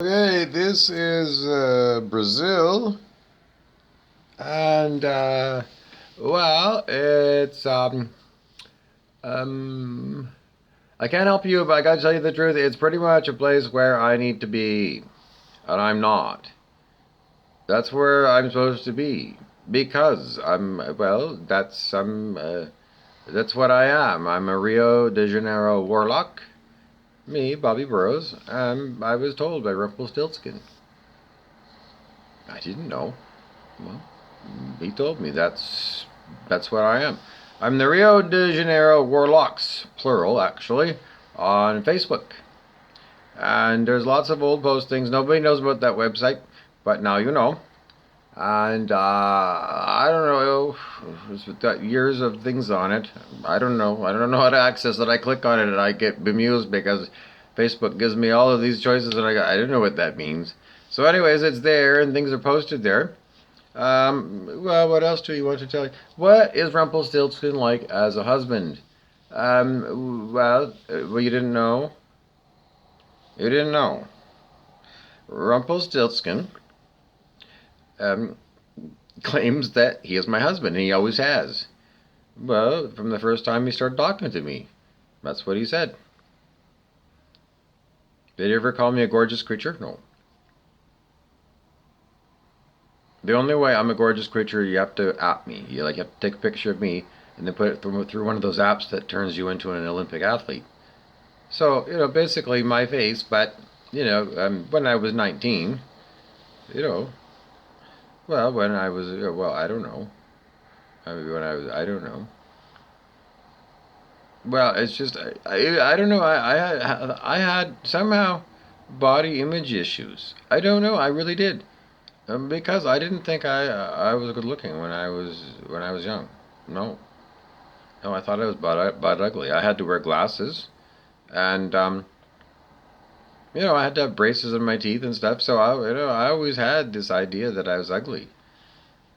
Okay, this is Brazil, and well, it's um I can't help you, but I gotta tell you the truth. It's pretty much a place where I need to be, and I'm not. That's where I'm supposed to be because that's what I am. I'm a Rio de Janeiro warlock. Me, Bobby Burrows. I was told by Rumpelstiltskin. I didn't know. Well, he told me that's what I am. I'm the Rio de Janeiro Warlocks, plural actually, on Facebook. And there's lots of old postings. Nobody knows about that website, but now you know. And I don't know. It's got years of things on it. I don't know. I don't know how to access it. I click on it and I get bemused because Facebook gives me all of these choices, and I don't know what that means. So, anyways, it's there and things are posted there. Well, what else do you want to tell you? What is Rumpelstiltskin like as a husband? Well, you didn't know? You didn't know. Rumpelstiltskin um, claims that he is my husband, and he always has. Well, from the first time he started talking to me. That's what he said. Did he ever call me a gorgeous creature? No. The only way I'm a gorgeous creature, you have to app me. You have to take a picture of me and then put it through one of those apps that turns you into an Olympic athlete. So, basically my face, but, when I was 19, you know, when I was, I don't know. I mean, I don't know. Well, it's just, I don't know. I had somehow body image issues. I don't know. I really did. Because I didn't think I was good looking when I was young. No. No, I thought I was butt ugly. I had to wear glasses, and I had to have braces in my teeth and stuff. So I always had this idea that I was ugly.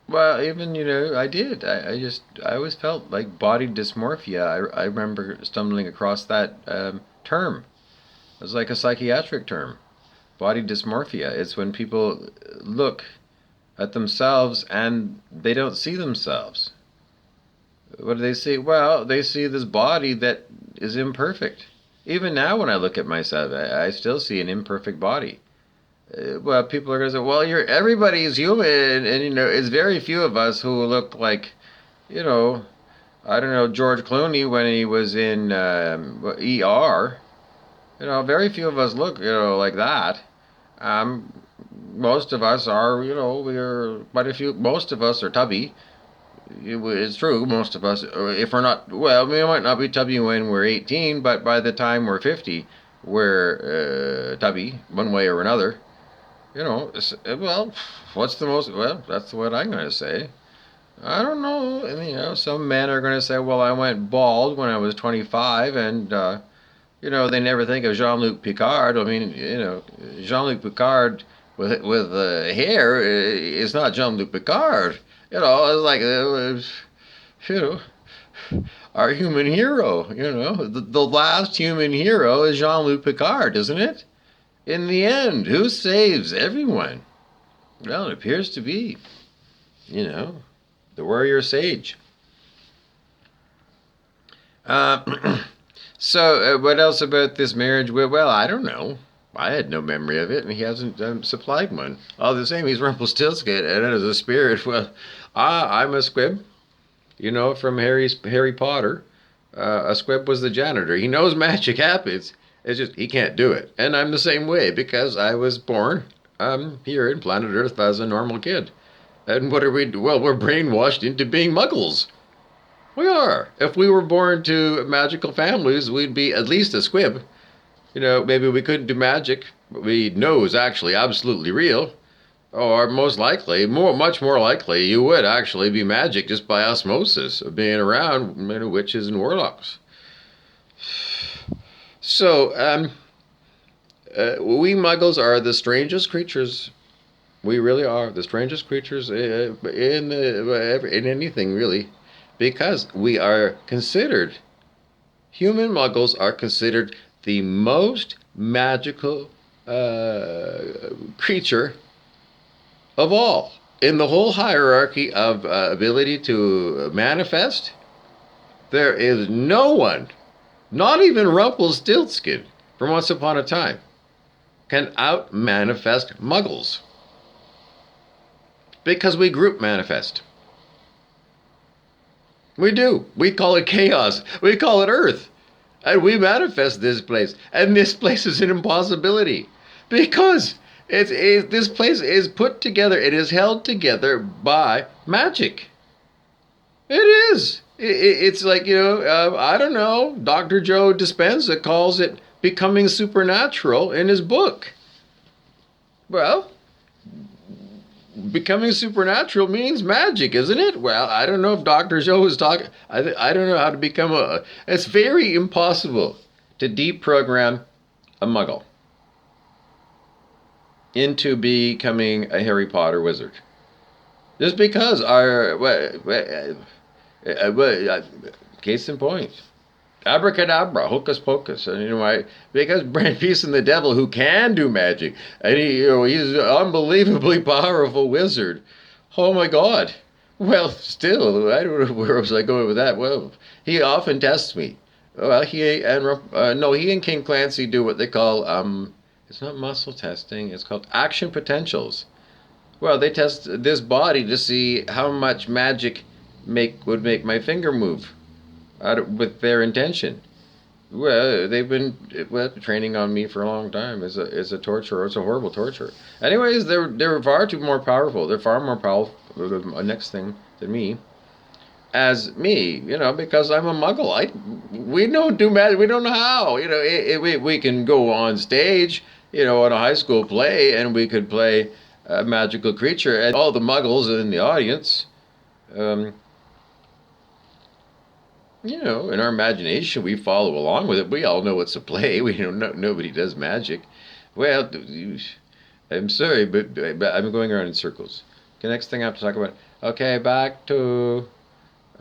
Well, even I did. I always felt like body dysmorphia. I remember stumbling across that term. It was like a psychiatric term. Body dysmorphia. It's when people look at themselves and they don't see themselves. What do they see? Well, they see this body that is imperfect. Even now, when I look at myself, I still see an imperfect body. Well, people are going to say, well, everybody is human, and it's very few of us who look like, you know, I don't know, George Clooney when he was in ER. Very few of us look, like that. Um, Most of us are, we're quite a few. Most of us are tubby. It's true. Most of us, if we're not, well, we might not be tubby when we're 18, but by the time we're 50, we're tubby one way or another. Well, what's the most? Well, that's what I'm going to say. I don't know. And, some men are going to say, well, I went bald when I was 25, and they never think of Jean-Luc Picard. I mean, Jean-Luc Picard with hair is not Jean-Luc Picard. It's like you know, our human hero. The last human hero is Jean-Luc Picard, isn't it? In the end, who saves everyone? Well, it appears to be, you know, the warrior sage. Uh, so, what else about this marriage? Well, I don't know. I had no memory of it, and he hasn't supplied one. All the same, he's Rumpelstiltskin, and as a spirit, well, I'm a squib. From Harry Potter. A squib was the janitor. He knows magic happens. It's just he can't do it, and I'm the same way because I was born here in planet Earth as a normal kid. And what are we? Well, we're brainwashed into being Muggles. We are. If we were born to magical families, we'd be at least a squib. Maybe we couldn't do magic, but we know it's actually absolutely real. Or most likely, much more likely, you would actually be magic just by osmosis of being around witches and warlocks. So, we Muggles are the strangest creatures. We really are the strangest creatures in anything really, because we are considered human Muggles are considered the most magical creature of all. In the whole hierarchy of ability to manifest, there is no one, not even Rumpelstiltskin from Once Upon a Time, can out manifest Muggles. Because we group manifest. We do. We call it chaos. We call it Earth. And we manifest this place. And this place is an impossibility. Because this place is put together, it is held together by magic. It is. It's like, I don't know, Dr. Joe Dispenza calls it becoming supernatural in his book. Well, becoming supernatural means magic, isn't it? Well, I don't know if Dr. Joe was talking. I don't know how to become a. It's very impossible to deprogram a muggle into becoming a Harry Potter wizard. Just because case in point. Abracadabra, hocus pocus, and why? Because Brand Peace and the Devil, who can do magic, and he's an unbelievably powerful wizard. Oh my God! Well, still, I don't know where was I going with that. Well, he often tests me. Well, he and King Clancy do what they call it's not muscle testing. It's called action potentials. Well, they test this body to see how much magic would make my finger move with their intention. Well, they've been training on me for a long time. It's a torture. It's a horrible torture. Anyways, they're far too more powerful. They're far more powerful. Next thing than me, as me, because I'm a Muggle. We don't do magic. We don't know how. We can go on stage, on a high school play, and we could play a magical creature, and all the Muggles in the audience. Um, in our imagination, we follow along with it. We all know it's a play. We don't. Nobody does magic. Well, I'm sorry, but I'm going around in circles. The next thing I have to talk about. Okay, back to.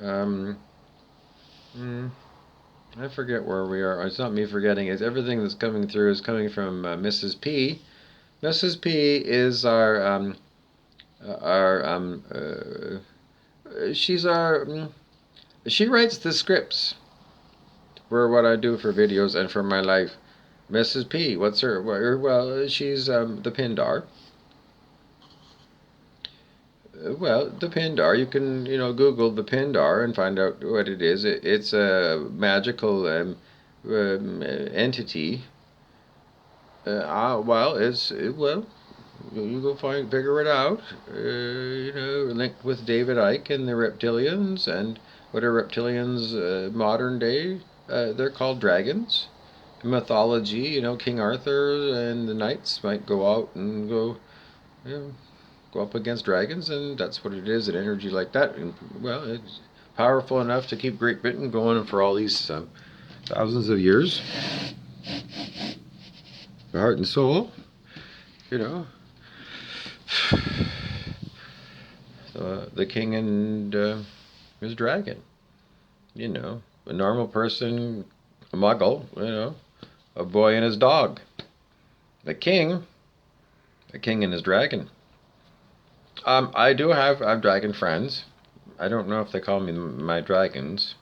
Um, I forget where we are. It's not me forgetting. It's everything that's coming through is coming from Mrs. P. Mrs. P is our she's our she writes the scripts for what I do for videos and for my life. Mrs. P, what's her? Well, she's the Pindar. Well, the Pindar. You can Google the Pindar and find out what it is. It's a magical entity. Well, you go figure it out. Linked with David Icke and the reptilians, and what are reptilians modern day? They're called dragons. Mythology, King Arthur and the knights might go out and go up against dragons, and that's what it is. An energy like that, and well, it's powerful enough to keep Great Britain going for all these thousands of years. Heart and soul, the king and his dragon. A normal person, a Muggle. A boy and his dog. The king and his dragon. I do have dragon friends. I don't know if they call me my dragons.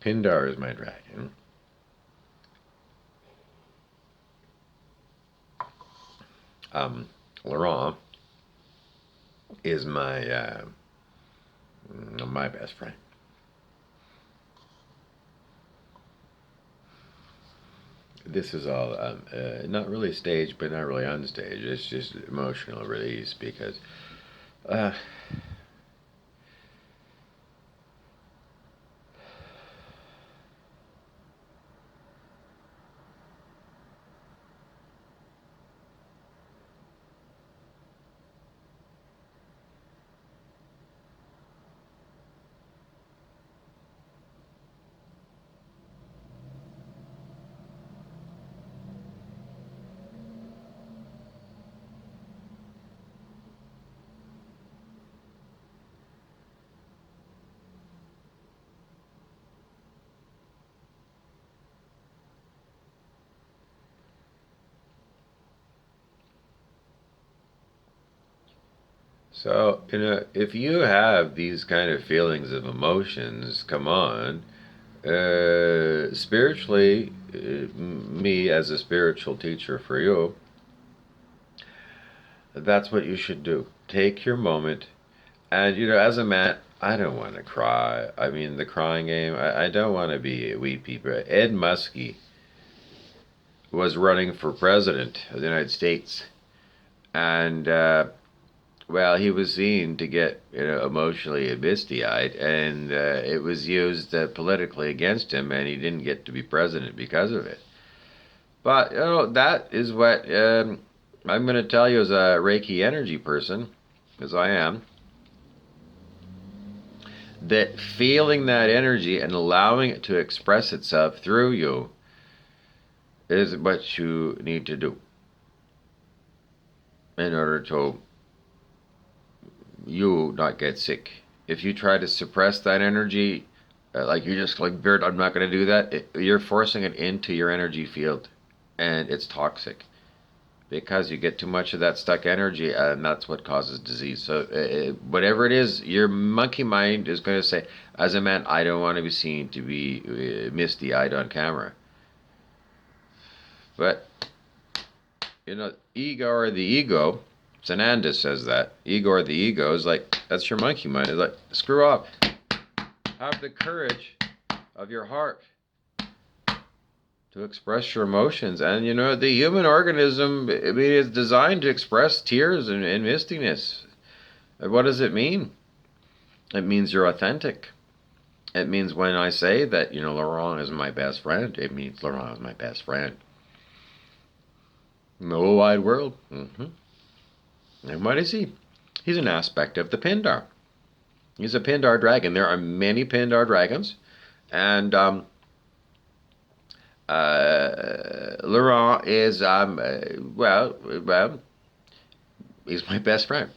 Pindar is my dragon. Laurent is my best friend. This is all not really staged, but not really unstage. It's just emotional release because So, if you have these kind of feelings of emotions, come on, spiritually, me as a spiritual teacher for you, that's what you should do. Take your moment. And, as a man, I don't want to cry. I mean, the crying game, I don't want to be a weepy. But Ed Muskie was running for president of the United States. And, well, he was seen to get, emotionally misty-eyed. And it was used politically against him. And he didn't get to be president because of it. But, that is what I'm going to tell you as a Reiki energy person, as I am, that feeling that energy and allowing it to express itself through you is what you need to do in order to you not get sick. If you try to suppress that energy, like you're just like, Beard, I'm not going to do that, you're forcing it into your energy field, and it's toxic because you get too much of that stuck energy, and that's what causes disease. So whatever it is, your monkey mind is going to say, as a man, I don't want to be seen to be misty-eyed on camera. But, ego or the ego, Sananda says that, ego or the ego is like, that's your monkey mind. It's like, screw off. Have the courage of your heart to express your emotions. And, the human organism, I mean, is designed to express tears and mistiness. And what does it mean? It means you're authentic. It means when I say that, Laurent is my best friend, it means Laurent is my best friend. In the whole wide world. And what is he? He's an aspect of the Pindar. He's a Pindar dragon. There are many Pindar dragons. And Laurent is, well, he's my best friend.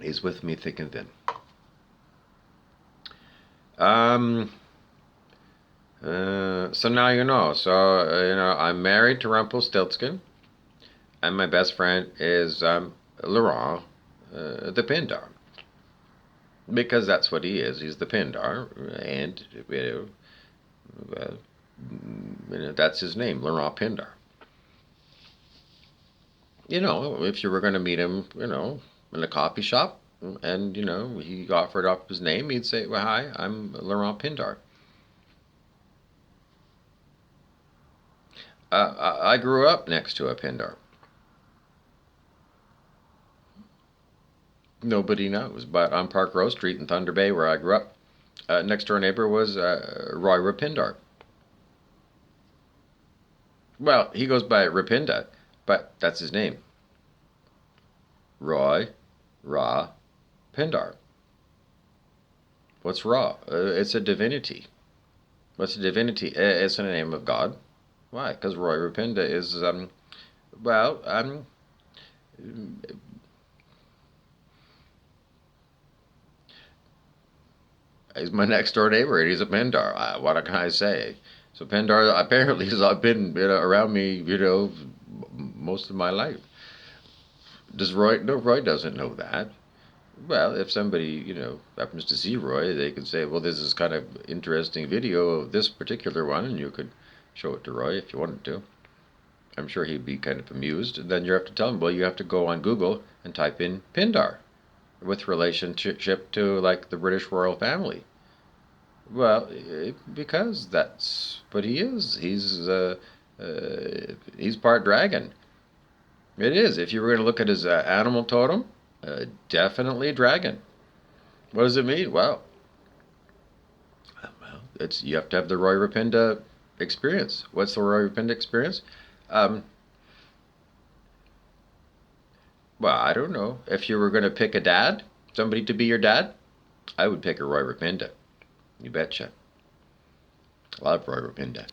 He's with me thick and thin. So now you know. So, I'm married to Rumpelstiltskin, and my best friend is Laurent, the Pindar. Because that's what he is. He's the Pindar, and, that's his name, Laurent Pindar. If you were going to meet him, in a coffee shop, and, he offered up his name, he'd say, well, hi, I'm Laurent Pindar. I grew up next to a Pindar. Nobody knows, but on Park Row Street in Thunder Bay, where I grew up, next door neighbor was Roy Rapindar. Well, he goes by Rapinda, but that's his name. Roy Ra Pindar. What's Ra? It's a divinity. What's a divinity? It's a name of God. Why? Because Roy Rapinda is, he's my next door neighbor, and he's a Pindar. What can I say? So Pindar apparently has been around me, most of my life. Does Roy? No, Roy doesn't know that. Well, if somebody, happens to see Roy, they could say, well, this is kind of interesting video of this particular one, and you could show it to Roy if you wanted to. I'm sure he'd be kind of amused. And then you have to tell him, well, you have to go on Google and type in Pindar with relationship to, like, the British royal family. Well, because that's what he is. He's part dragon. It is. If you were going to look at his animal totem, definitely dragon. What does it mean? Well, it's you have to have the Roy Rapinda experience. What's the Roy Rapinda experience? Um, well, I don't know. If you were going to pick a dad, somebody to be your dad, I would pick a Roy Rapinda. You betcha. I love Roy Rapinda.